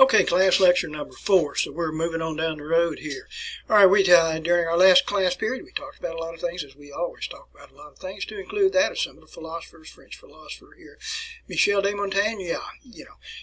Okay, class lecture number 4. So we're moving on down the road here. All right, during our last class period, we talked about a lot of things, as we always talk about a lot of things, to include that of some of the philosophers, French philosopher here, Michel de Montaigne.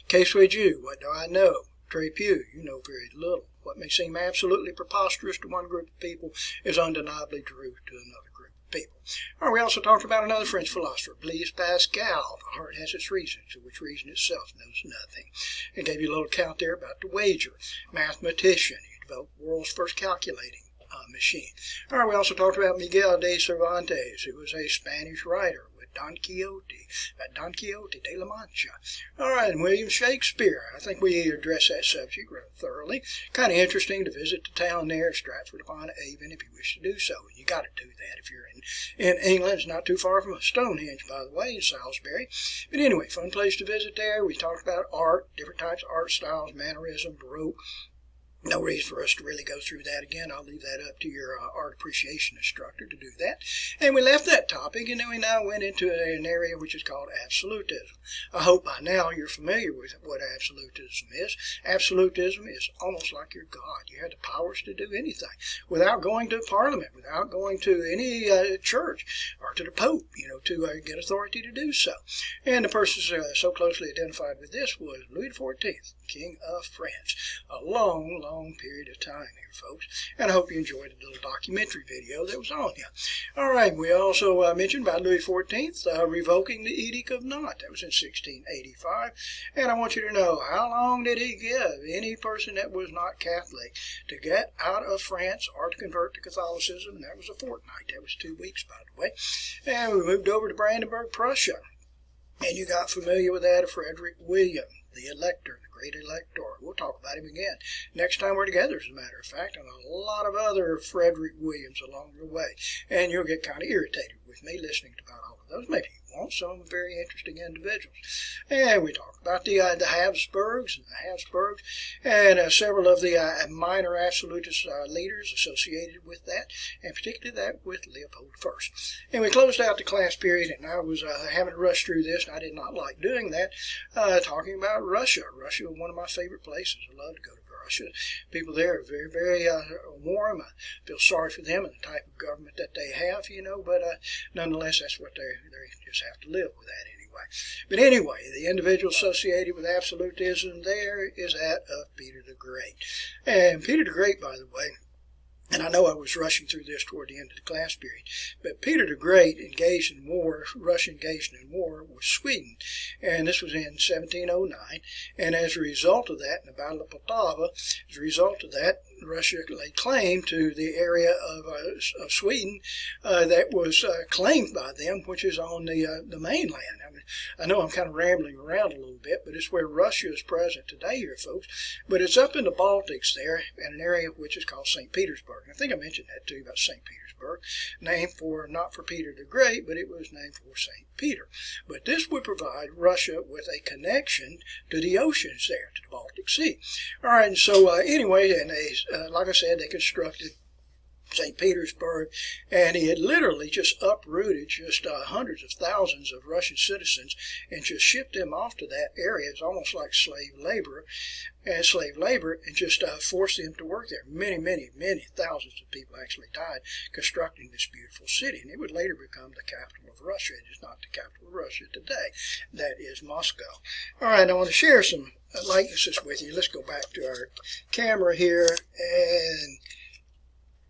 Que suis-je? What do I know? Très peu, you know very little. What may seem absolutely preposterous to one group of people is undeniably true to another group of people. All right, we also talked about another French philosopher, Blaise Pascal. The heart has its reasons, to which reason itself knows nothing. It gave you a little account there about the wager. Mathematician, he developed the world's first calculating machine. All right, we also talked about Miguel de Cervantes, who was a Spanish writer with Don Quixote de la Mancha. All right, and William Shakespeare. I think we addressed that subject rather thoroughly. Kind of interesting to visit the town there, Stratford-upon-Avon, if you wish to do so. You got to do that if you're in England. It's not too far from Stonehenge, by the way, in Salisbury. But anyway, fun place to visit there. We talked about art, different types of art styles, mannerism, Baroque. No reason for us to really go through that again. I'll leave that up to your art appreciation instructor to do that. And we left that topic, and then we now went into an area which is called absolutism. I hope by now you're familiar with what absolutism is. Absolutism is almost like you're God. You have the powers to do anything without going to Parliament, without going to any church or to the Pope, to get authority to do so. And the person so closely identified with this was Louis XIV, King of France. A long period of time here, folks, and I hope you enjoyed the little documentary video that was on here. All right, we also mentioned about Louis XIV revoking the Edict of Nantes. That was in 1685, and I want you to know, how long did he give any person that was not Catholic to get out of France or to convert to Catholicism? And that was a fortnight. That was 2 weeks, by the way. And we moved over to Brandenburg, Prussia, and you got familiar with that of Frederick William, the Elector, the Great Elector. We'll talk about him again next time we're together, as a matter of fact, and a lot of other Frederick Williams along the way. And you'll get kind of irritated with me listening to about all of those. Maybe you won't. Some of them very interesting individuals. And we talk about the Habsburgs and several of the minor absolutist leaders associated with that, and particularly that with Leopold I. And we closed out the class period, and I was having to rush through this, and I did not like doing that, talking about Russia. Russia was one of my favorite places. I love to go to Russia. People there are very, very warm. I feel sorry for them and the type of government that they have, but nonetheless, that's what they just have to live with that anyway. But anyway, the individual associated with absolutism there is that of Peter the Great. And Peter the Great, by the way, and I know I was rushing through this toward the end of the class period, but Peter the Great engaged in war, Russia engaged in war with Sweden, and this was in 1709, and as a result of that, in the Battle of Poltava, as a result of that, Russia laid claim to the area of Sweden that was claimed by them, which is on the mainland. I know I'm kind of rambling around a little bit, but it's where Russia is present today here, folks. But it's up in the Baltics there, in an area which is called St. Petersburg. I think I mentioned that to you about St. Petersburg, named not for Peter the Great, but it was named for St. Peter. But this would provide Russia with a connection to the oceans there, to the Baltic Sea. All right, and so anyway, and like I said, they constructed St. Petersburg, and he had literally just uprooted just hundreds of thousands of Russian citizens and just shipped them off to that area. It's almost like slave labor, and just forced them to work there. Many thousands of people actually died constructing this beautiful city, and it would later become the capital of Russia. It is not the capital of Russia today. That is Moscow. All right, I want to share some likenesses with you. Let's go back to our camera here, and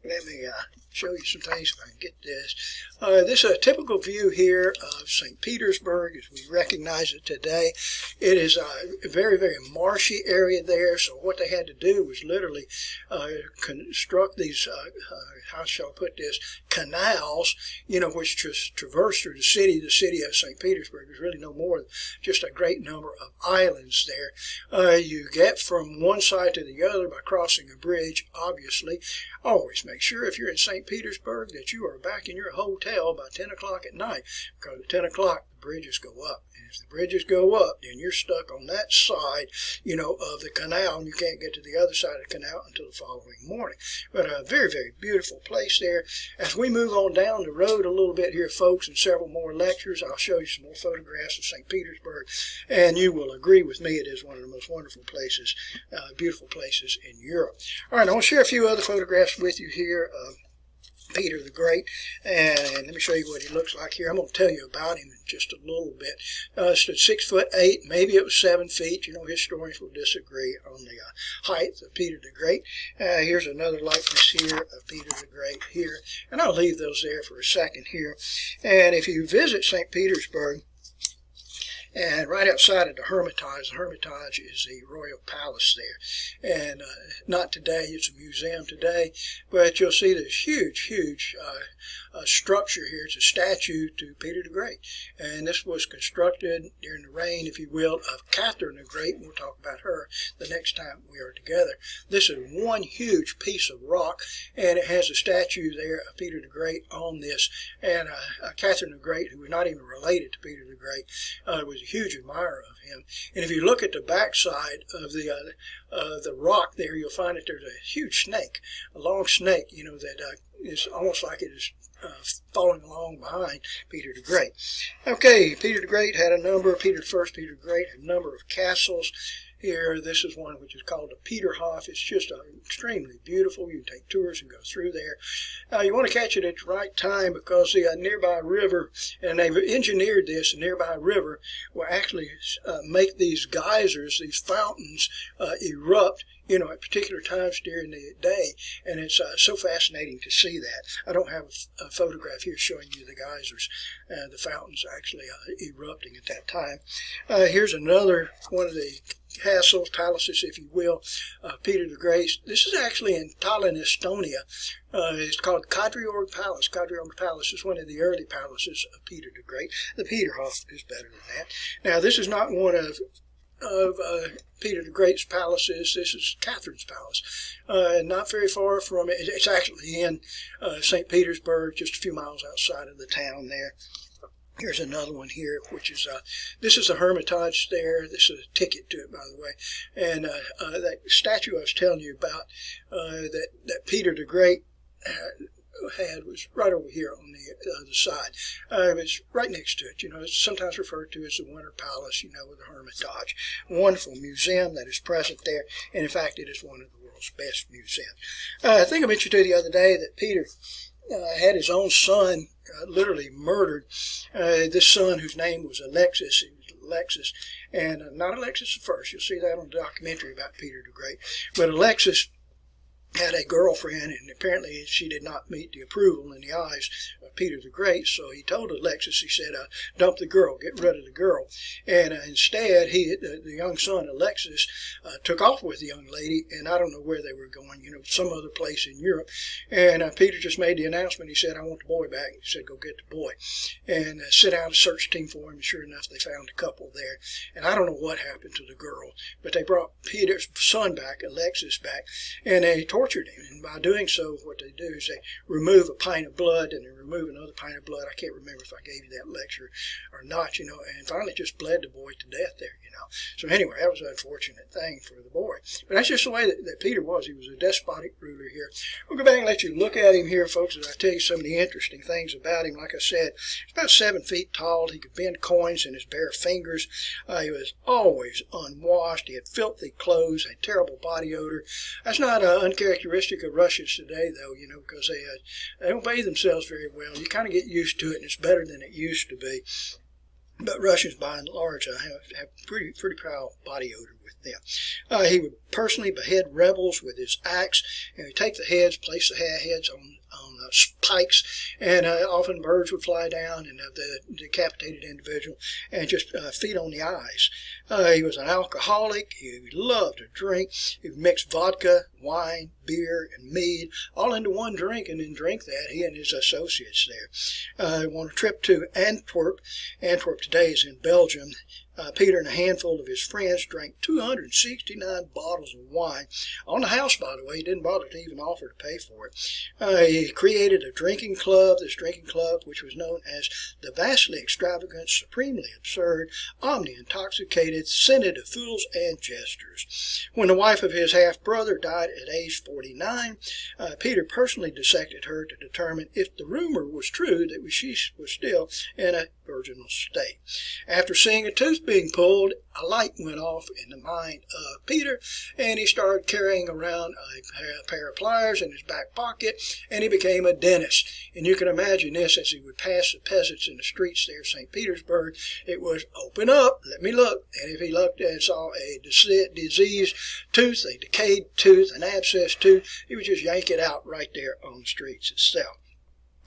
let me show you some things if I can get this. This is a typical view here of St. Petersburg as we recognize it today. It is a very, very marshy area there, so what they had to do was literally construct these, how shall I put this, canals, which just traverse through the city. The city of St. Petersburg is really no more than just a great number of islands there. You get from one side to the other by crossing a bridge, obviously. Always make sure if you're in St. Petersburg that you are back in your hotel by 10 o'clock at night, because at 10 o'clock the bridges go up. And if the bridges go up, then you're stuck on that side, of the canal, and you can't get to the other side of the canal until the following morning. But a very, very beautiful place there. As we move on down the road a little bit here, folks, and several more lectures, I'll show you some more photographs of St. Petersburg, and you will agree with me it is one of the most wonderful places, beautiful places in Europe. All right, I want to share a few other photographs with you here of Peter the Great, and let me show you what he looks like here. I'm going to tell you about him in just a little bit. Stood 6'8", maybe it was 7 feet. Historians will disagree on the height of Peter the Great. Here's another likeness here of Peter the Great here, and I'll leave those there for a second here. And if you visit St. Petersburg, and right outside of the Hermitage is the Royal Palace there. And not today, it's a museum today, but you'll see this huge structure here. It's a statue to Peter the Great. And this was constructed during the reign, if you will, of Catherine the Great. We'll talk about her the next time we are together. This is one huge piece of rock, and it has a statue there of Peter the Great on this. And Catherine the Great, who was not even related to Peter the Great, was a huge admirer of him. And if you look at the backside of the rock there, you'll find that there's a huge snake, a long snake, that is almost like it is following along behind Peter the Great. Okay, Peter the Great had a number, Peter the Great had a number of castles. Here, this is one which is called the Peterhof. It's just extremely beautiful. You can take tours and go through there. You want to catch it at the right time, because the nearby river, and they've engineered this, the nearby river will actually make these geysers, these fountains, erupt at particular times during the day, and it's so fascinating to see that. I don't have a photograph here showing you the geysers, the fountains actually erupting at that time. Here's another one of the castles, palaces, if you will, Peter the Great. This is actually in Tallinn, Estonia. It's called Kadriorg Palace. Kadriorg Palace is one of the early palaces of Peter the Great. The Peterhof is better than that. Now, this is not one of Peter the Great's palaces. This is Catherine's palace. Not very far from it. It's actually in St. Petersburg, just a few miles outside of the town there. Here's another one here, which is, this is the Hermitage there. This is a ticket to it, by the way. And that statue I was telling you about, that Peter the Great had, was right over here on the other side. It's right next to it. It's sometimes referred to as the Winter Palace, with the Hermitage. Wonderful museum that is present there. And in fact, it is one of the world's best museums. I think I mentioned to you the other day that Peter had his own son literally murdered. This son, whose name was Alexis, and not Alexis the First. You'll see that on the documentary about Peter the Great. But Alexis had a girlfriend, and apparently she did not meet the approval in the eyes of Peter the Great, so he told Alexis, he said, dump the girl, get rid of the girl. And instead, the young son, Alexis, took off with the young lady, and I don't know where they were going, some other place in Europe. And Peter just made the announcement. He said, I want the boy back. He said, go get the boy. And sent out a search team for him, and sure enough, they found a couple there. And I don't know what happened to the girl, but they brought Peter's son back, Alexis back, and they tortured him. And by doing so, what they do is they remove a pint of blood, and they remove another pint of blood. I can't remember if I gave you that lecture or not, and finally just bled the boy to death there, So anyway, that was an unfortunate thing for the boy. But that's just the way that Peter was. He was a despotic ruler here. We'll go back and let you look at him here, folks, as I tell you some of the interesting things about him. Like I said, he's about 7 feet tall. He could bend coins in his bare fingers. He was always unwashed. He had filthy clothes, had terrible body odor. That's not uncharacteristic of Russians today, though, because they don't bathe themselves very well. You kind of get used to it, and it's better than it used to be. But Russians, by and large, have pretty foul body odor with them. He would personally behead rebels with his axe, and he'd take the heads, place the heads on pikes, and often birds would fly down and the decapitated individual and just feed on the eyes. He was an alcoholic. He loved to drink. He would mix vodka, wine, beer, and mead all into one drink, and then drink that, he and his associates there. On a trip to Antwerp today is in Belgium, Peter and a handful of his friends drank 269 bottles of wine on the house, by the way. He didn't bother to even offer to pay for it. He created a drinking club, which was known as the vastly extravagant, supremely absurd, omni-intoxicated Synod of Fools and Jesters. When the wife of his half-brother died at age 49, Peter personally dissected her to determine if the rumor was true that she was still in a virginal state. After seeing a tooth being pulled, a light went off in the mind of Peter, and he started carrying around a pair of pliers in his back pocket, and he became a dentist. And you can imagine this as he would pass the peasants in the streets there of St. Petersburg. It was, open up, let me look. And if he looked and saw a diseased tooth, a decayed tooth, an abscessed tooth, he would just yank it out right there on the streets itself.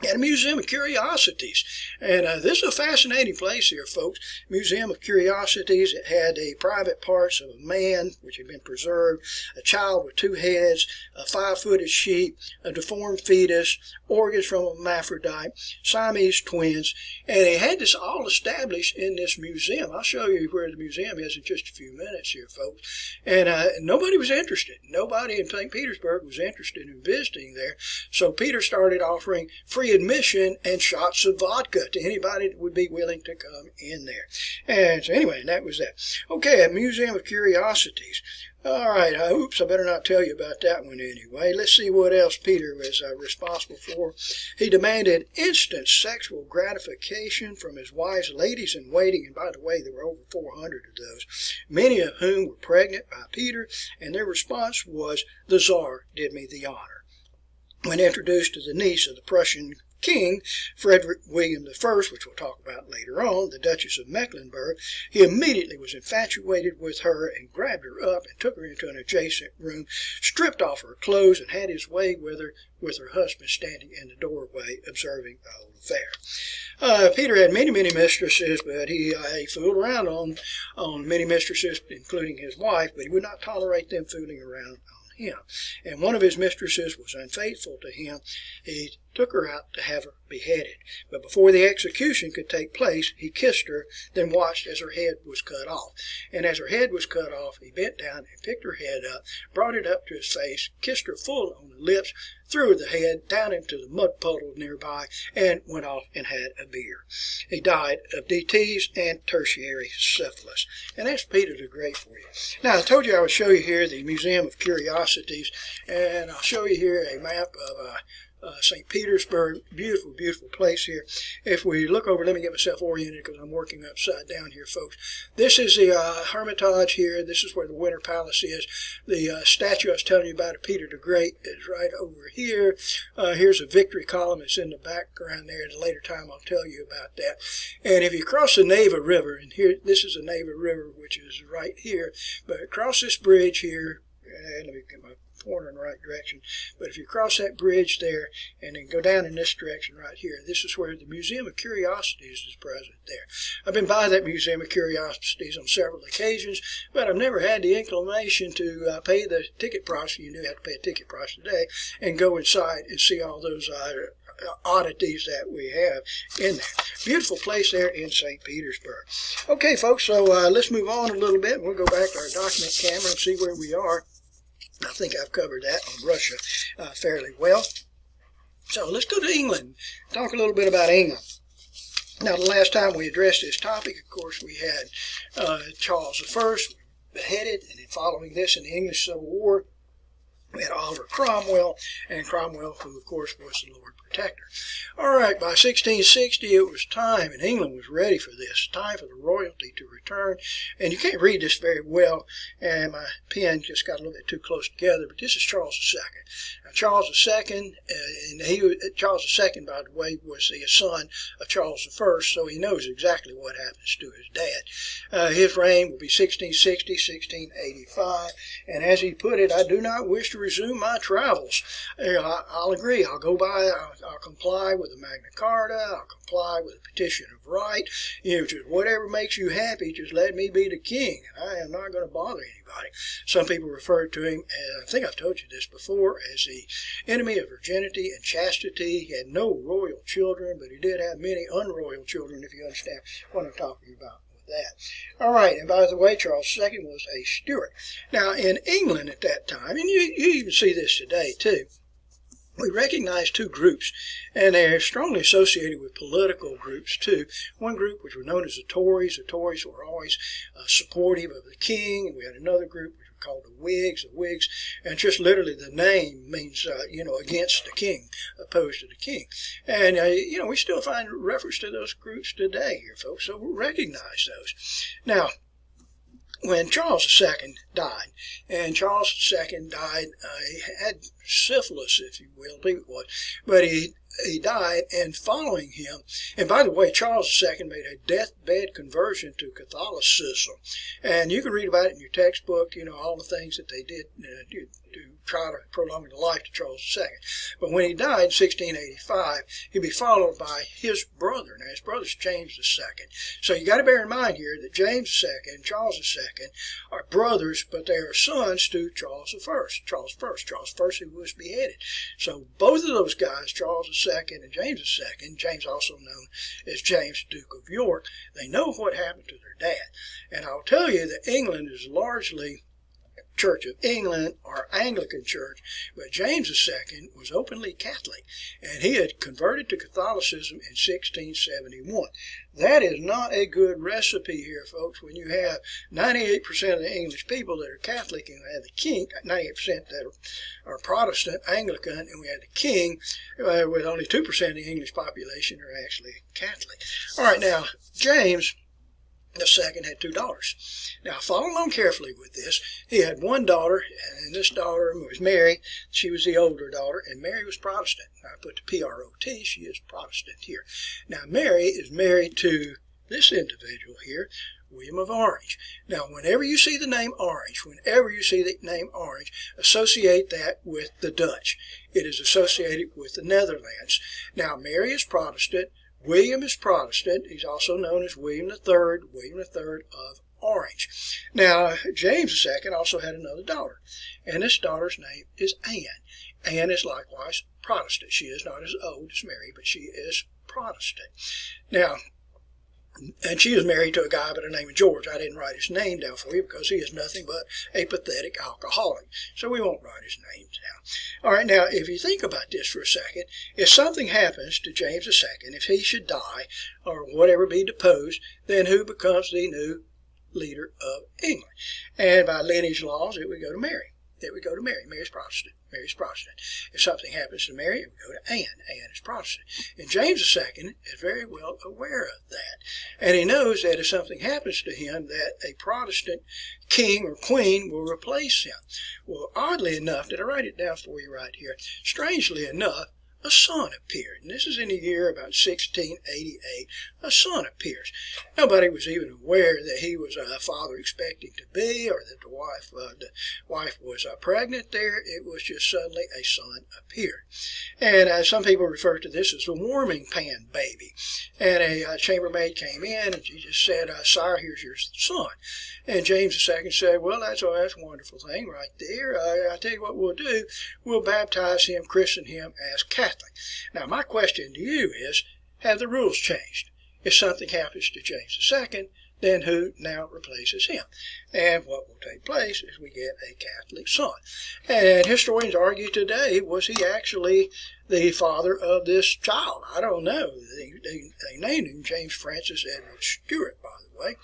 And a Museum of Curiosities. And this is a fascinating place here, folks. Museum of Curiosities. It had the private parts of a man, which had been preserved, a child with 2 heads, a 5-footed sheep, a deformed fetus, organs from a hermaphrodite, Siamese twins. And they had this all established in this museum. I'll show you where the museum is in just a few minutes here, folks. And nobody was interested. Nobody in St. Petersburg was interested in visiting there. So Peter started offering free admission and shots of vodka to anybody that would be willing to come in there. And so anyway, that was that. Okay, a Museum of Curiosities. All right, oops, I better not tell you about that one anyway. Let's see what else Peter was responsible for. He demanded instant sexual gratification from his wife's ladies-in-waiting, and by the way, there were over 400 of those, many of whom were pregnant by Peter, and their response was, "The Tsar did me the honor." When introduced to the niece of the Prussian King, Frederick William I, which we'll talk about later on, the Duchess of Mecklenburg, he immediately was infatuated with her and grabbed her up and took her into an adjacent room, stripped off her clothes, and had his way with her husband standing in the doorway observing the whole affair. Peter had many mistresses, but he fooled around on many mistresses, including his wife, but he would not tolerate them fooling around on him. And one of his mistresses was unfaithful to him. He took her out to have her beheaded. But before the execution could take place, he kissed her, then watched as her head was cut off. And as her head was cut off, he bent down and picked her head up, brought it up to his face, kissed her full on the lips, threw the head down into the mud puddle nearby, and went off and had a beer. He died of DTs and tertiary syphilis. And that's Peter the Great for you. Now, I told you I would show you here the Museum of Curiosities, and I'll show you here a map of St. Petersburg. Beautiful, beautiful place here. If we look over, let me get myself oriented because I'm working upside down here, folks. This is the Hermitage here. This is where the Winter Palace is. The statue I was telling you about of Peter the Great is right over here. Here's a victory column that's in the background there. At a later time, I'll tell you about that. And if you cross the Neva River, and here, this is the Neva River, which is right here, but across this bridge here, let me get my pointer in the right direction. But if you cross that bridge there and then go down in this direction right here, this is where the Museum of Curiosities is present there. I've been by that Museum of Curiosities on several occasions, but I've never had the inclination to pay the ticket price. You do have to pay a ticket price today, and go inside and see all those oddities that we have in there. Beautiful place there in St. Petersburg. Okay, folks, so let's move on a little bit. We'll go back to our document camera and see where we are. I think I've covered that on Russia fairly well. So let's go to England, talk a little bit about England. Now, the last time we addressed this topic, of course, we had Charles I beheaded, and then following this in the English Civil War, we had Oliver Cromwell, and Cromwell, who, of course, was the Lord Protector. All right, by 1660, it was time, and England was ready for this, time for the royalty to return. And you can't read this very well, and my pen just got a little bit too close together, but this is Charles II. Now, Charles II, Charles II, by the way, was the son of Charles I, so he knows exactly what happens to his dad. His reign will be 1660, 1685, and as he put it, I do not wish to resume my travels. I'll agree. I'll go by, I'll comply with the Magna Carta, I'll comply with the Petition of Right, just whatever makes you happy, just let me be the king, and I am not going to bother anybody. Some people refer to him, I think I've told you this before, as the enemy of virginity and chastity. He had no royal children, but he did have many unroyal children, if you understand what I'm talking about. that. All right, and by the way, Charles II was a Stuart. Now, in England at that time, and you even see this today too, we recognize two groups, and they're strongly associated with political groups too. One group, which were known as the Tories. The Tories were always supportive of the king, and we had another group which were called the Whigs. The Whigs, and just literally the name means, against the king, opposed to the king. And, we still find reference to those groups today here, folks, so we recognize those. Now, when Charles II died, and Charles II died, he had syphilis, if you will, I believe it was, but he died, and following him, and by the way, Charles II made a deathbed conversion to Catholicism, and you can read about it in your textbook, all the things that they did to try to prolong the life of Charles II. But when he died in 1685, he'd be followed by his brother. Now, his brother's James II. So you got to bear in mind here that James II and Charles II are brothers, but they are sons to Charles I. Charles I, who was beheaded. So both of those guys, Charles II and James II, James also known as James, Duke of York, they know what happened to their dad. And I'll tell you that England is largely Church of England or Anglican Church, but James II was openly Catholic, and he had converted to Catholicism in 1671. That is not a good recipe here, folks, when you have 98% of the English people that are Catholic, and we have the king, 98% that are Protestant, Anglican, and we have the king, with only 2% of the English population are actually Catholic. All right, now, James II had 2 daughters. Now, follow along carefully with this. He had one daughter, and this daughter was Mary. She was the older daughter, and Mary was Protestant. I put the P-R-O-T. She is Protestant here. Now, Mary is married to this individual here, William of Orange. Now, whenever you see the name Orange, associate that with the Dutch. It is associated with the Netherlands. Now, Mary is Protestant. William is Protestant. He's also known as William III of Orange. Now, James II also had another daughter, and this daughter's name is Anne. Anne is likewise Protestant. She is not as old as Mary, but she is Protestant. Now, and she is married to a guy by the name of George. I didn't write his name down for you because he is nothing but a pathetic alcoholic. So we won't write his name down. All right, now, if you think about this for a second, if something happens to James II, if he should die or whatever be deposed, then who becomes the new leader of England? And by lineage laws, it would go to Mary. Mary's Protestant. If something happens to Mary, it would go to Anne. Anne is Protestant. And James II is very well aware of that. And he knows that if something happens to him, that a Protestant king or queen will replace him. Well, oddly enough, did I write it down for you right here? Strangely enough, a son appeared. And this is in the year about 1688. A son appears. Nobody was even aware that he was a father expecting to be, or that the wife was pregnant there. It was just suddenly a son appeared. And some people refer to this as the warming pan baby. And a chambermaid came in, and she just said, "Sire, here's your son." And James II said, "Well, that's a wonderful thing right there. I'll tell you what we'll do. We'll baptize him, christen him as Catholic." Now, my question to you is, have the rules changed? If something happens to James II, then who now replaces him? And what will take place is we get a Catholic son. And historians argue today, was he actually the father of this child? I don't know. They named him James Francis Edward Stuart, by the way.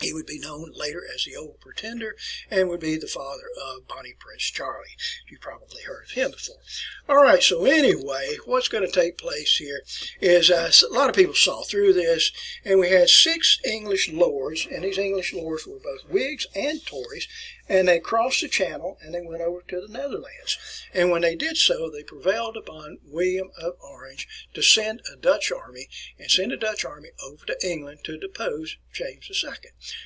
He would be known later as the Old Pretender and would be the father of Bonnie Prince Charlie. You've probably heard of him before. All right, so anyway, what's going to take place here is a lot of people saw through this, and we had 6 English lords, and these English lords were both Whigs and Tories, and they crossed the Channel and they went over to the Netherlands. And when they did so, they prevailed upon William of Orange to send a Dutch army over to England to depose James II.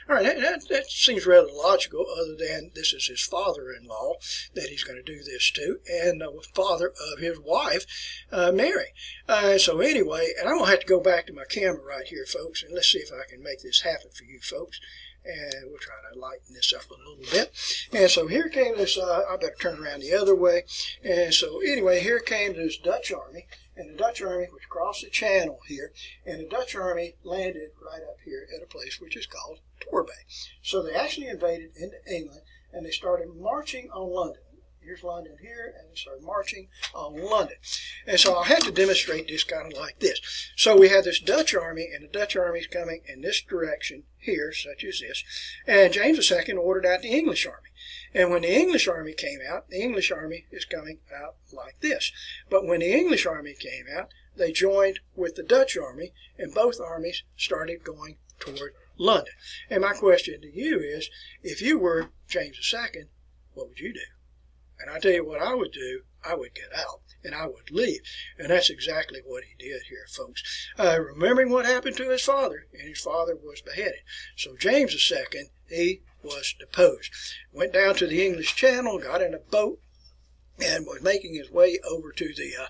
All right, that seems rather logical, other than this is his father-in-law that he's going to do this to, and the father of his wife, Mary. So anyway, and I'm going to have to go back to my camera right here, folks, and let's see if I can make this happen for you folks. And we'll try to lighten this up a little bit. And so here came this, I better turn around the other way. And so anyway, here came this Dutch army. And the Dutch army, which crossed the channel here, and the Dutch army landed right up here at a place which is called Torbay. So they actually invaded into England, and they started marching on London. Here's London here, and they started marching on London. And so I'll have to demonstrate this kind of like this. So we have this Dutch army, and the Dutch army is coming in this direction here, such as this. And James II ordered out the English army. And when the English army came out, the English army is coming out like this. But when the English army came out, they joined with the Dutch army, and both armies started going toward London. And my question to you is, if you were James II, what would you do? And I tell you what I would do, I would get out, and I would leave. And that's exactly what he did here, folks. Remembering what happened to his father, and his father was beheaded. So James II, he was deposed. Went down to the English Channel, got in a boat, and was making his way over to the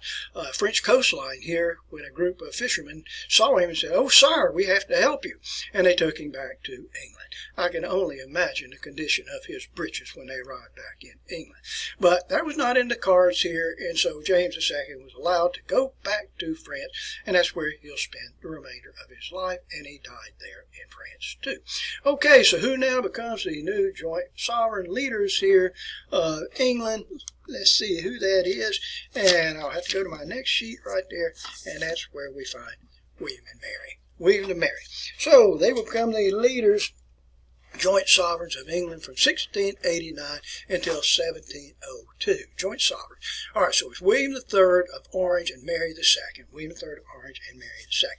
French coastline here when a group of fishermen saw him and said, "Oh, sire, we have to help you." And they took him back to England. I can only imagine the condition of his breeches when they arrived back in England. But that was not in the cards here, and so James II was allowed to go back to France, and that's where he'll spend the remainder of his life, and he died there in France too. Okay, so who now becomes the new joint sovereign leaders here of England? Let's see who that is, and I'll have to go to my next sheet right there, and that's where we find William and Mary. William and Mary. So they will become the leaders, joint sovereigns of England from 1689 until 1702. Joint sovereigns. All right, so it's William III of Orange and Mary II. William III of Orange and Mary II.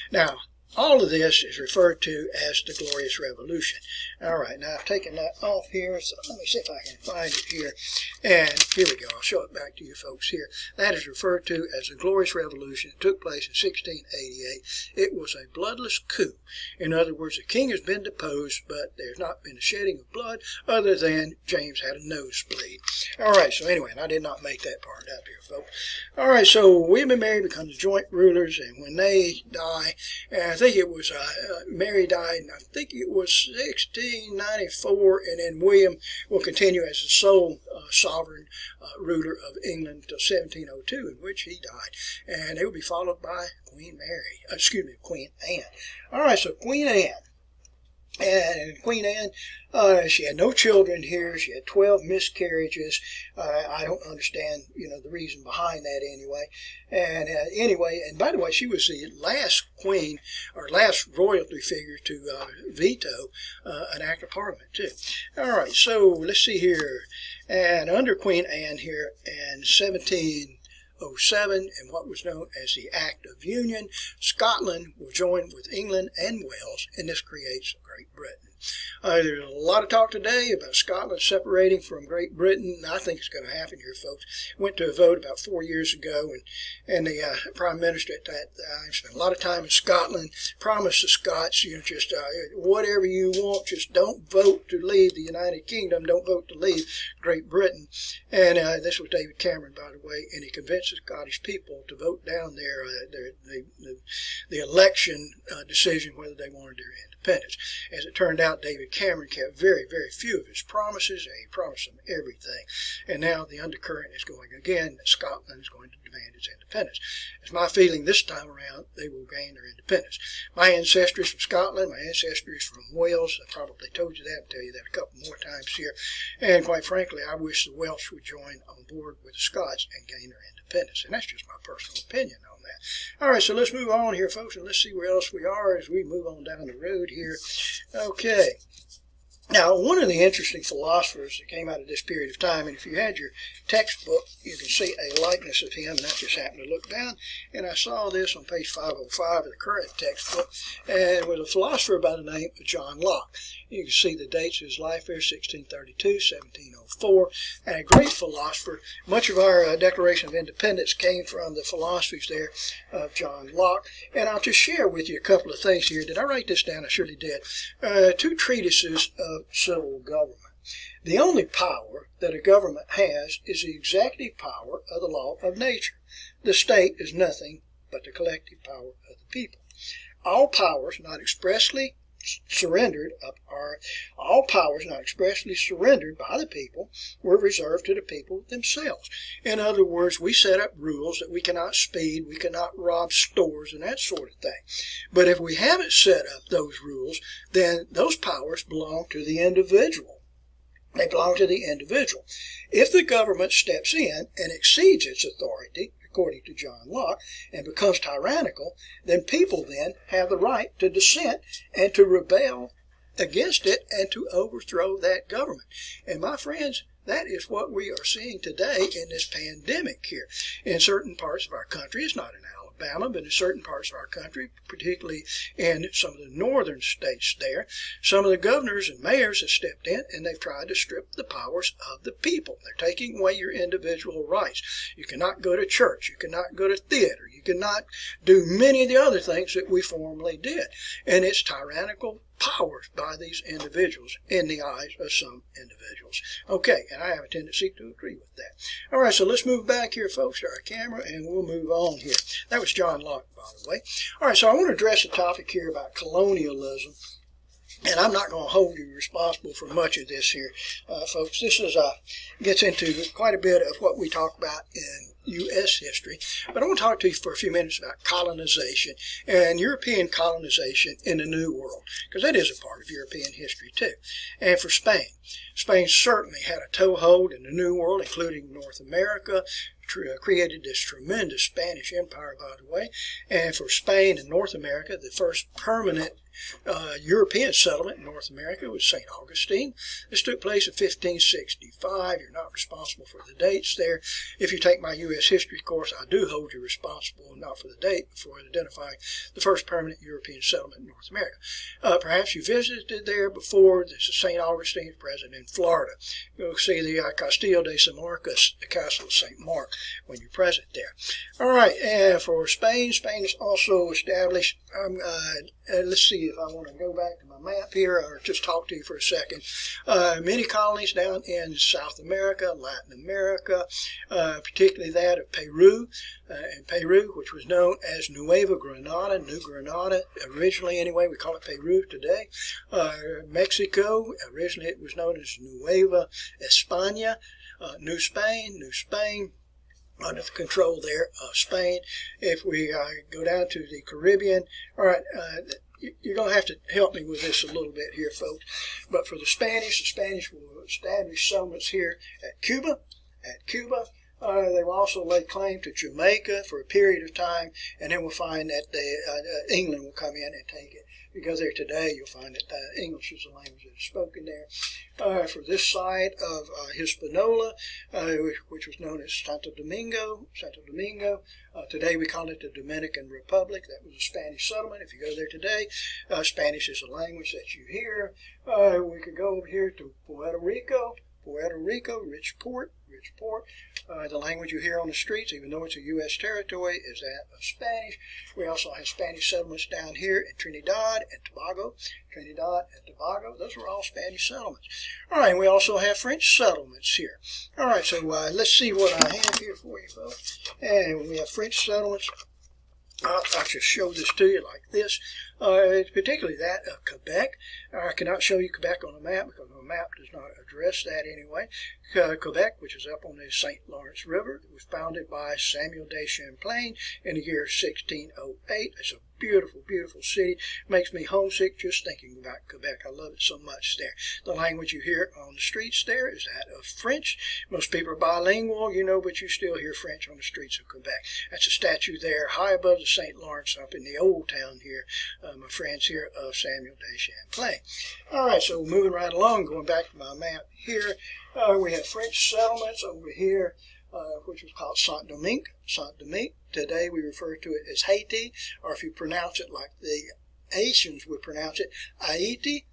Now, all of this is referred to as the Glorious Revolution. All right, now I've taken that off here, so let me see if I can find it here. And here we go. I'll show it back to you folks here. That is referred to as the Glorious Revolution. It took place in 1688. It was a bloodless coup. In other words, the king has been deposed, but there's not been a shedding of blood other than James had a nosebleed. All right, so anyway, and I did not make that part up here, folks. All right, so William and Mary become the joint rulers, and when they die, I think it was Mary died, and I think it was 1694, and then William will continue as the sole sovereign ruler of England until 1702, in which he died, and it will be followed by Queen Anne. All right, so Queen Anne. And Queen Anne, she had no children here. She had 12 miscarriages. I don't understand, the reason behind that anyway. And anyway, and by the way, she was the last queen or last royalty figure to veto an act of parliament too. All right, so let's see here. And under Queen Anne here in 1707, and what was known as the Act of Union, Scotland will join with England and Wales, and this creates Great Britain. There's a lot of talk today about Scotland separating from Great Britain. I think it's going to happen here, folks. Went to a vote about 4 years ago, and the Prime Minister at that time spent a lot of time in Scotland, promised the Scots, just whatever you want, just don't vote to leave the United Kingdom, don't vote to leave Great Britain. And this was David Cameron, by the way, and he convinced the Scottish people to vote down the election decision whether they wanted their independence. As it turned out, David Cameron kept very, very few of his promises, and he promised them everything. And now the undercurrent is going again that Scotland is going to demand its independence. It's my feeling this time around they will gain their independence. My ancestry is from Scotland. My ancestry is from Wales. I probably told you that. I'll tell you that a couple more times here. And quite frankly, I wish the Welsh would join on board with the Scots and gain their independence. And that's just my personal opinion on that. All right, so let's move on here, folks, and let's see where else we are as we move on down the road here. Okay. Now, one of the interesting philosophers that came out of this period of time, and if you had your textbook, you can see a likeness of him, and I just happened to look down, and I saw this on page 505 of the current textbook, and it was a philosopher by the name of John Locke. You can see the dates of his life here, 1632, 1704, and a great philosopher. Much of our Declaration of Independence came from the philosophies there of John Locke, and I'll just share with you a couple of things here. Did I write this down? I surely did. 2 treatises of civil government. The only power that a government has is the executive power of the law of nature. The state is nothing but the collective power of the people. All powers not expressly surrendered all powers not expressly surrendered by the people were reserved to the people themselves. In other words, we set up rules that we cannot speed, we cannot rob stores, and that sort of thing. But if we haven't set up those rules, then those powers belong to the individual. They belong to the individual. If the government steps in and exceeds its authority, according to John Locke, and becomes tyrannical, then people then have the right to dissent and to rebel against it and to overthrow that government. And my friends, that is what we are seeing today in this pandemic here. In certain parts of our country, it's not in Alabama, but in certain parts of our country, particularly in some of the northern states there, some of the governors and mayors have stepped in and they've tried to strip the powers of the people. They're taking away your individual rights. You cannot go to church. You cannot go to theater. You cannot do many of the other things that we formerly did. And it's tyrannical powers by these individuals in the eyes of some individuals. Okay, and I have a tendency to agree with that. All right, so let's move back here, folks, to our camera, and we'll move on here. That was John Locke, by the way. All right, so I want to address a topic here about colonialism. And I'm not going to hold you responsible for much of this here, folks. This is gets into quite a bit of what we talk about in U.S. history. But I want to talk to you for a few minutes about colonization and European colonization in the New World, because that is a part of European history too. And for Spain, Spain certainly had a toehold in the New World, including North America, created this tremendous Spanish Empire, by the way. And for Spain and North America, the first permanent European settlement in North America was St. Augustine. This took place in 1565. You're not responsible for the dates there. If you take my U.S. history course, I do hold you responsible, not for the date, but for identifying the first permanent European settlement in North America. Perhaps you visited there before. This is St. Augustine, present in Florida. You'll see the Castillo de San Marcos, the Castle of St. Mark, when you're present there. All right, and for Spain, Spain is also established. Let's see if I want to go back to my map here or just talk to you for a second. Many colonies down in South America, Latin America, particularly that of Peru, which was known as Nueva Granada, New Granada, originally anyway, we call it Peru today. Mexico, originally it was known as Nueva España, New Spain, under the control there of Spain. If we go down to the Caribbean, all right, you're going to have to help me with this a little bit here, folks. But for the Spanish will establish settlements here at Cuba. They will also lay claim to Jamaica for a period of time, and then we'll find that England will come in and take it. If you go there today, you'll find that English is the language that is spoken there. For this side of Hispaniola, which was known as Santo Domingo. Today we call it the Dominican Republic. That was a Spanish settlement. If you go there today, Spanish is the language that you hear. We could go over here to Puerto Rico, rich port. The language you hear on the streets, even though it's a U.S. territory, is that of Spanish. We also have Spanish settlements down here in Trinidad and Tobago. Those were all Spanish settlements. All right, we also have French settlements here. All right, so let's see what I have here for you, folks. And we have French settlements. I'll just show this to you like this. Particularly that of Quebec. I cannot show you Quebec on a map because the map does not address that anyway. Quebec, which is up on the St. Lawrence River, was founded by Samuel de Champlain in the year 1608. It's a beautiful, beautiful city. Makes me homesick just thinking about Quebec. I love it so much there. The language you hear on the streets there is that of French. Most people are bilingual, but you still hear French on the streets of Quebec. That's a statue there high above the St. Lawrence up in the old town here, my friends here, of Samuel de Champlain. All right, so moving right along, going back to my map here, we have French settlements over here, which was called Saint-Domingue. Today we refer to it as Haiti, or if you pronounce it like the Haitians would pronounce it, Haiti.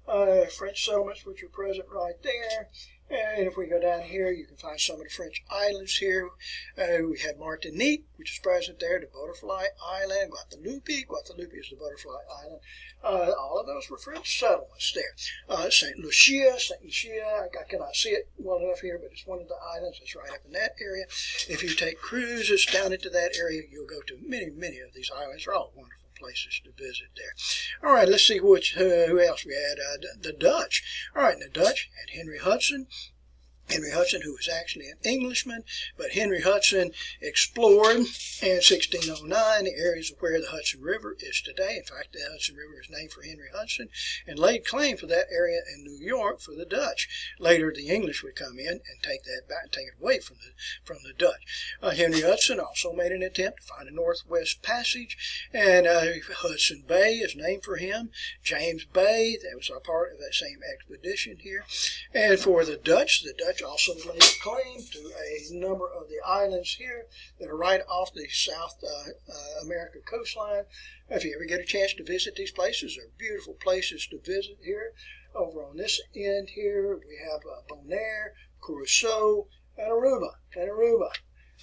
French settlements, which are present right there. And if we go down here, you can find some of the French islands here. We have Martinique, which is present there, the Butterfly Island, Guadeloupe is the Butterfly Island. All of those were French settlements there. St. Lucia, I cannot see it well enough here, but it's one of the islands that's right up in that area. If you take cruises down into that area, you'll go to many, many of these islands. They're all wonderful places to visit there. All right, let's see who else we had. The Dutch. All right, the Dutch had Henry Hudson. Henry Hudson, who was actually an Englishman, but Henry Hudson explored in 1609 the areas of where the Hudson River is today. In fact, the Hudson River is named for Henry Hudson, and laid claim for that area in New York for the Dutch. Later, the English would come in and take that back, take it away from the Dutch. Henry Hudson also made an attempt to find a Northwest Passage, and Hudson Bay is named for him. James Bay, that was a part of that same expedition here. And for the Dutch also laid claim to a number of the islands here that are right off the South America coastline. If you ever get a chance to visit these places, they're beautiful places to visit here. Over on this end here, we have Bonaire, Curacao, and Aruba.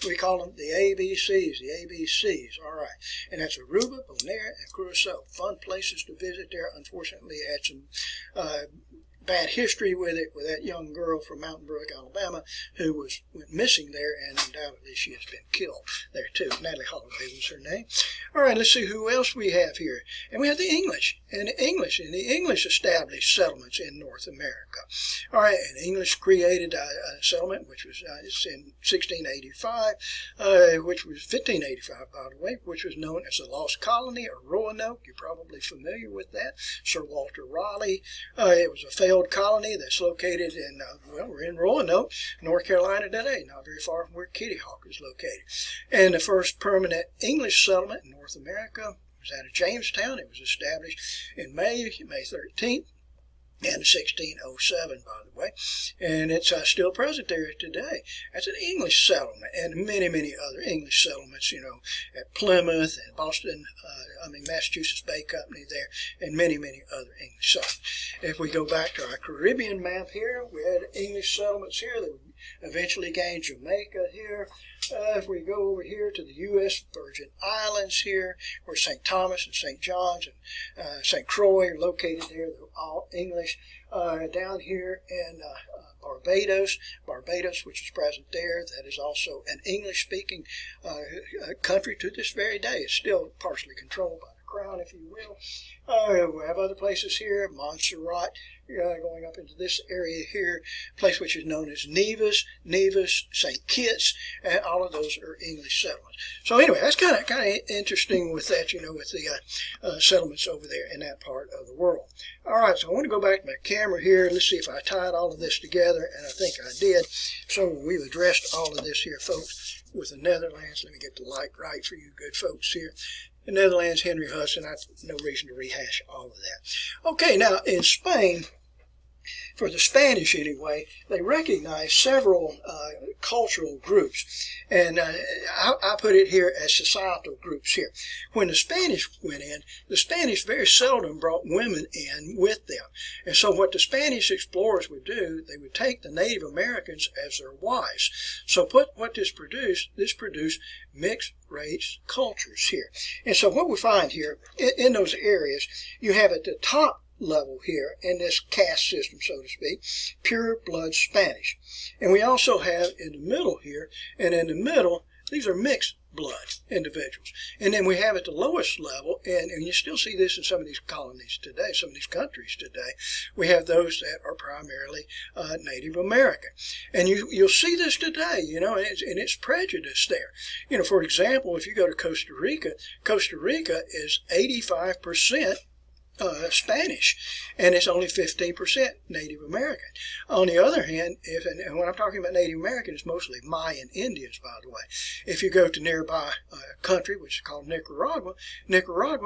We call them the ABCs, all right. And that's Aruba, Bonaire, and Curacao. Fun places to visit there. Unfortunately, it had some bad history with it, with that young girl from Mountain Brook, Alabama, who went missing there, and undoubtedly she has been killed there too. Natalie Holloway was her name. All right, let's see who else we have here. And we have the English. And the English established settlements in North America. All right, and English created a settlement which was in 1685, which was 1585, by the way, which was known as the Lost Colony or Roanoke. You're probably familiar with that. Sir Walter Raleigh. It was a failed colony that's located in, we're in Roanoke, North Carolina today, not very far from where Kitty Hawk is located. And the first permanent English settlement in North America was out of Jamestown. It was established in May 13th. In 1607, by the way, and it's still present there today. That's an English settlement, and many, many other English settlements, at Plymouth and Boston, Massachusetts Bay Company there, and many, many other English settlements. If we go back to our Caribbean map here, we had English settlements here that eventually gained Jamaica here. If we go over here to the U.S. Virgin Islands here, where St. Thomas and St. John's and St. Croix are located there, they're all English. Down here in Barbados, which is present there, that is also an English-speaking country to this very day. It's still partially controlled by the Crown, if you will. We have other places here, Montserrat, going up into this area here, a place which is known as Nevis, St. Kitts, and all of those are English settlements. So anyway, that's kind of interesting with that, with the settlements over there in that part of the world. All right, so I want to go back to my camera here. Let's see if I tied all of this together, and I think I did. So we've addressed all of this here, folks, with the Netherlands. Let me get the light right for you good folks here. The Netherlands, Henry Hudson, I have no reason to rehash all of that. Okay, now in Spain, for the Spanish anyway, they recognize several cultural groups. And I put it here as societal groups here. When the Spanish went in, the Spanish very seldom brought women in with them. And so what the Spanish explorers would do, they would take the Native Americans as their wives. So what this produced mixed race cultures here. And so what we find here, in those areas, you have at the top level here in this caste system, so to speak, pure blood Spanish. And we also have in the middle here, and in the middle, these are mixed blood individuals. And then we have at the lowest level, and you still see this in some of these colonies today, some of these countries today, we have those that are primarily Native American. And you'll see this today, and it's prejudice there. For example, if you go to Costa Rica is 85% Spanish, and it's only 15% Native American. On the other hand, and when I'm talking about Native American, it's mostly Mayan Indians, by the way. If you go to nearby country, which is called Nicaragua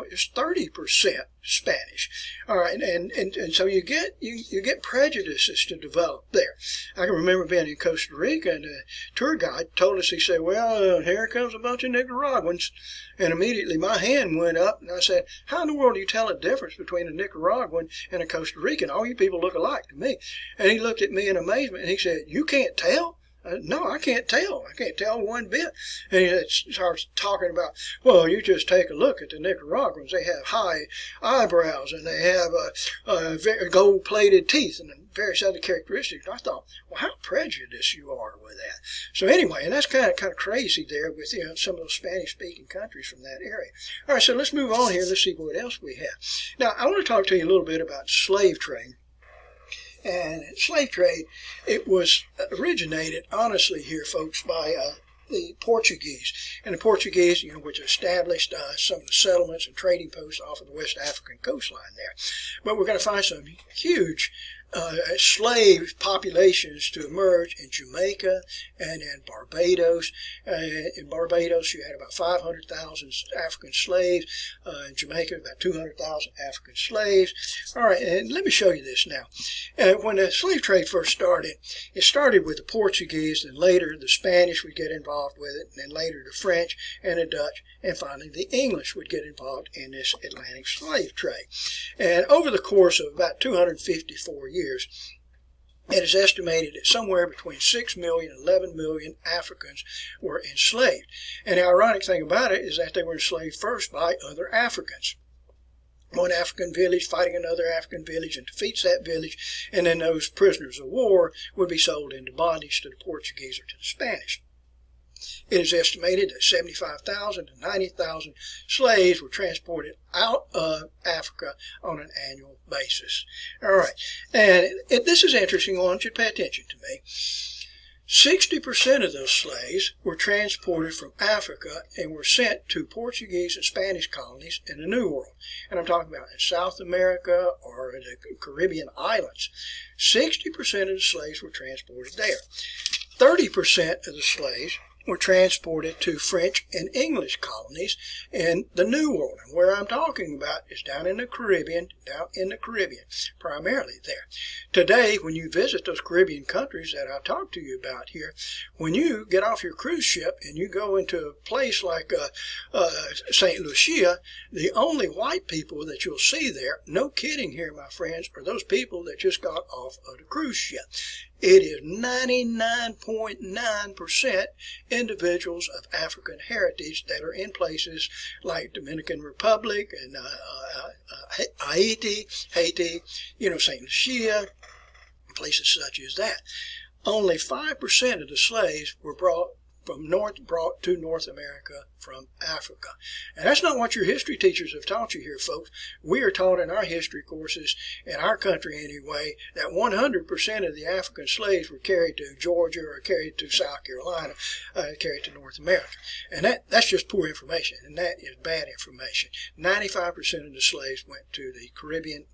is 30% Spanish. All right, and so you get prejudices to develop there. I can remember being in Costa Rica, and the tour guide told us, he said, well, here comes a bunch of Nicaraguans. And immediately my hand went up, and I said, how in the world do you tell a difference between a Nicaraguan and a Costa Rican? All you people look alike to me. And he looked at me in amazement, and he said, you can't tell? No, I can't tell. I can't tell one bit. And he starts talking about, well, you just take a look at the Nicaraguans. They have high eyebrows, and they have very gold-plated teeth, and various other characteristics. And I thought, well, how prejudiced you are with that. So anyway, and that's kind of crazy there with some of those Spanish-speaking countries from that area. All right, so let's move on here. Let's see what else we have. Now, I want to talk to you a little bit about slave trade. And slave trade, it was originated, honestly, here, folks, by the Portuguese. And the Portuguese, which established some of the settlements and trading posts off of the West African coastline there. But we're going to find some huge slave populations to emerge in Jamaica and in Barbados. In Barbados, you had about 500,000 African slaves. In Jamaica, about 200,000 African slaves. All right, and let me show you this now. When the slave trade first started, it started with the Portuguese, and later the Spanish would get involved with it, and then later the French and the Dutch, and finally the English would get involved in this Atlantic slave trade. And over the course of about 254 years, it is estimated that somewhere between 6 million and 11 million Africans were enslaved. And the ironic thing about it is that they were enslaved first by other Africans. One African village fighting another African village and defeats that village, and then those prisoners of war would be sold into bondage to the Portuguese or to the Spanish. It is estimated that 75,000 to 90,000 slaves were transported out of Africa on an annual basis. All right, and this is interesting. I want you to pay attention to me. 60% of those slaves were transported from Africa and were sent to Portuguese and Spanish colonies in the New World. And I'm talking about in South America or the Caribbean islands. 60% of the slaves were transported there. 30% of the slaves were transported to French and English colonies in the New World. And where I'm talking about is down in the Caribbean, primarily there. Today, when you visit those Caribbean countries that I talked to you about here, when you get off your cruise ship and you go into a place like St. Lucia, the only white people that you'll see there, no kidding here, my friends, are those people that just got off of the cruise ship. It is 99.9% individuals of African heritage that are in places like Dominican Republic and Haiti, St. Lucia, places such as that. Only 5% of the slaves were brought to North America from Africa. And that's not what your history teachers have taught you here, folks. We are taught in our history courses, in our country anyway, that 100% of the African slaves were carried to Georgia or carried to South Carolina, carried to North America. And that's just poor information, and that is bad information. 95% of the slaves went to the Caribbean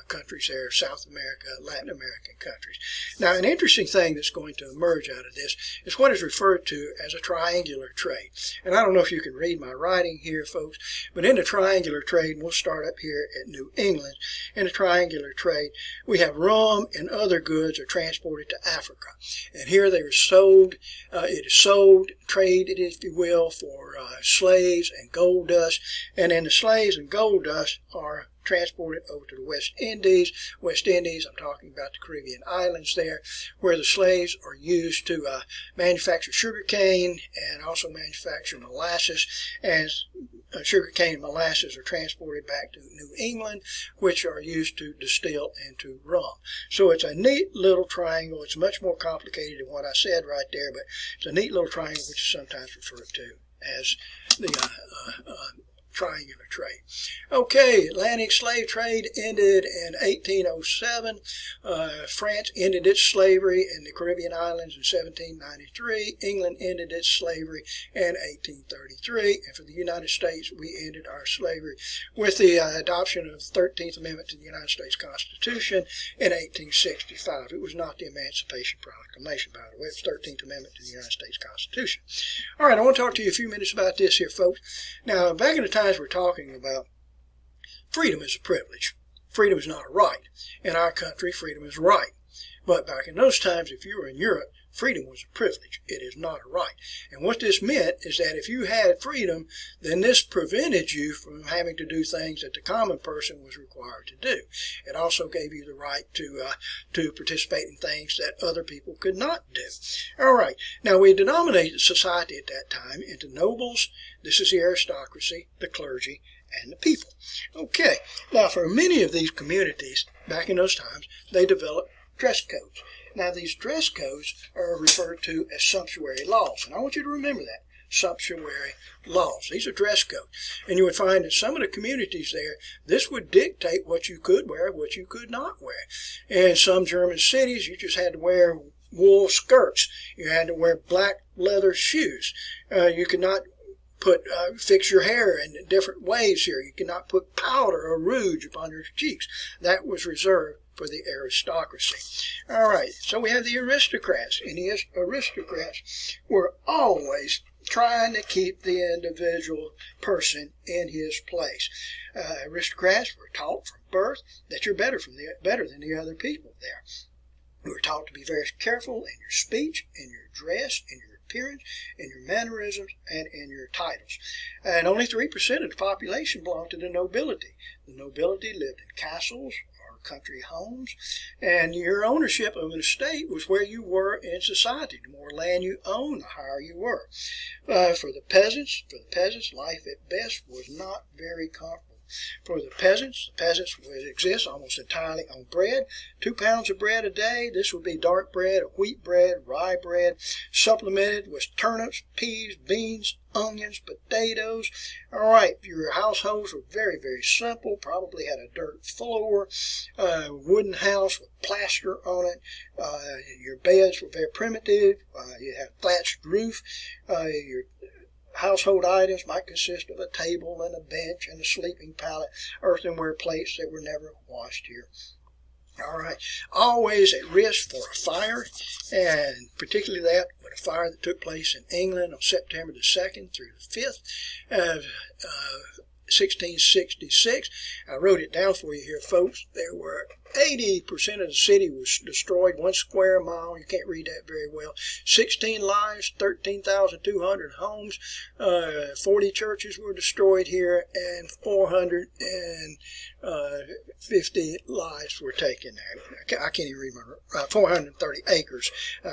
countries there, South America, Latin American countries. Now, an interesting thing that's going to emerge out of this is what is referred to as a triangular trade. And I don't know if you can read my writing here, folks, but in the triangular trade, and we'll start up here at New England, in the triangular trade, we have rum and other goods are transported to Africa. And here they are sold, it is sold, traded, if you will, for slaves and gold dust. And then the slaves and gold dust are transported over to the West Indies. West Indies, I'm talking about the Caribbean islands there, where the slaves are used to manufacture sugar cane and also manufacture molasses. And sugar cane and molasses are transported back to New England, which are used to distill into rum. So it's a neat little triangle. It's much more complicated than what I said right there, but it's a neat little triangle which is sometimes referred to as the triangular trade. Okay, Atlantic slave trade ended in 1807. France ended its slavery in the Caribbean islands in 1793. England ended its slavery in 1833. And for the United States, we ended our slavery with the adoption of the 13th Amendment to the United States Constitution in 1865. It was not the Emancipation Proclamation, by the way. It was the 13th Amendment to the United States Constitution. All right, I want to talk to you a few minutes about this here, folks. Now, back in the times we're talking about, freedom is a privilege. Freedom is not a right. In our country, freedom is a right. But back in those times, if you were in Europe, freedom was a privilege. It is not a right. And what this meant is that if you had freedom, then this prevented you from having to do things that the common person was required to do. It also gave you the right to participate in things that other people could not do. All right. Now, we denominated society at that time into nobles. This is the aristocracy, the clergy, and the people. Okay. Now, for many of these communities, back in those times, they developed dress codes. Now, these dress codes are referred to as sumptuary laws, and I want you to remember that, sumptuary laws. These are dress codes, and you would find in some of the communities there, this would dictate what you could wear, what you could not wear. In some German cities, you just had to wear wool skirts. You had to wear black leather shoes. You could not fix your hair in different ways here. You could not put powder or rouge upon your cheeks. That was reserved for the aristocracy. All right, so we have the aristocrats, and the aristocrats were always trying to keep the individual person in his place. Aristocrats were taught from birth that you're better than the other people there. You were taught to be very careful in your speech, in your dress, in your appearance, in your mannerisms, and in your titles. And only 3% of the population belonged to the nobility. The nobility lived in castles or country homes, and your ownership of an estate was where you were in society. The more land you owned, the higher you were. For the peasants, life at best was not very comfortable. For the peasants would exist almost entirely on bread. 2 pounds of bread a day. This would be dark bread, wheat bread, rye bread, supplemented with turnips, peas, beans, onions, potatoes. All right, your households were very, very simple. Probably had a dirt floor, wooden house with plaster on it. Your beds were very primitive. You had a thatched roof. Your household items might consist of a table and a bench and a sleeping pallet, earthenware plates that were never washed here. All right, always at risk for a fire, and particularly that with a fire that took place in England on September the 2nd through the 5th of 1666. I wrote it down for you here, folks. There were 80% of the city was destroyed, 1 square mile. You can't read that very well. 16 lives, 13,200 homes, 40 churches were destroyed here, and 450 lives were taken there. I can't even remember. 430 acres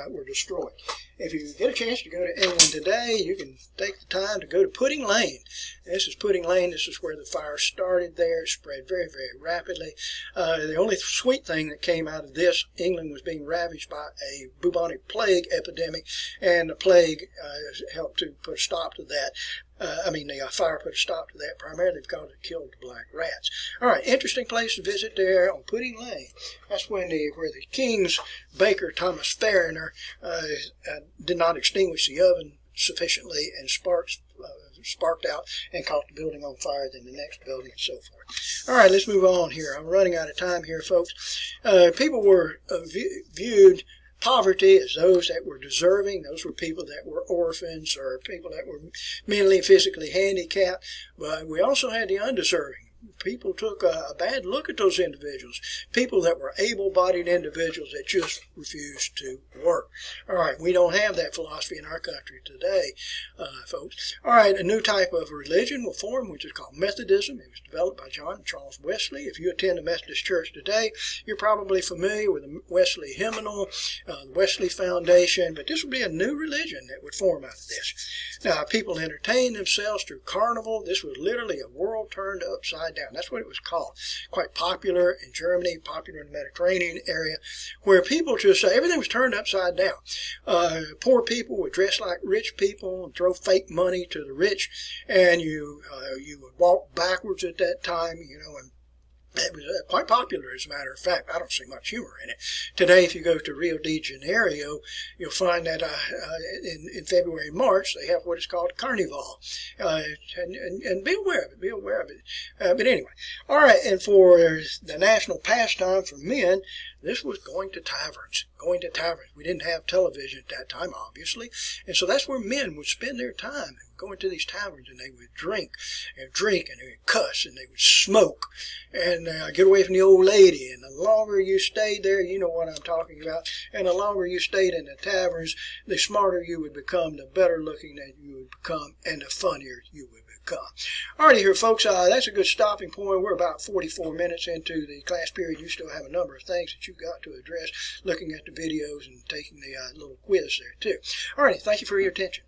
were destroyed. If you get a chance to go to England today, you can take the time to go to Pudding Lane. This is Pudding Lane. This is where the fire started there. It spread very, very rapidly. The only sweet thing that came out of this, England was being ravaged by a bubonic plague epidemic, and the plague helped to put a stop to that. The fire put a stop to that, primarily because it killed the black rats. All right, interesting place to visit there on Pudding Lane. That's where the king's baker, Thomas Fariner, did not extinguish the oven sufficiently, and sparked out and caught the building on fire, then the next building, and so forth. All right, let's move on here. I'm running out of time here, folks. People were viewed poverty as those that were deserving. Those were people that were orphans or people that were mentally and physically handicapped. But we also had the undeserving. People took a bad look at those individuals, people that were able-bodied individuals that just refused to work. All right, we don't have that philosophy in our country today, folks. All right, a new type of religion will form, which is called Methodism. It was developed by John and Charles Wesley. If you attend a Methodist church today, you're probably familiar with the Wesley Hymnal, the Wesley Foundation, but this would be a new religion that would form out of this. Now, people entertained themselves through carnival. This was literally a world turned upside down. That's what it was called. Quite popular in Germany, popular in the Mediterranean area, where people just everything was turned upside down. Poor people would dress like rich people and throw fake money to the rich, and you would walk backwards at that time, and it was quite popular, as a matter of fact. I don't see much humor in it. Today, if you go to Rio de Janeiro, you'll find that in February and March, they have what is called Carnival. And be aware of it, But anyway, all right, and for the national pastime for men, This was going to taverns. We didn't have television at that time, obviously, and so that's where men would spend their time. They would go into these taverns and they would drink, and they would cuss, and they would smoke, and get away from the old lady. And the longer you stayed there, you know what I'm talking about, and the longer you stayed in the taverns, the smarter you would become, the better looking that you would become, and the funnier you would become. Alrighty here, folks, that's a good stopping point. We're about 44 minutes into the class period. You still have a number of things that you've got to address, looking at the videos and taking the little quiz there, too. Alrighty, thank you for your attention.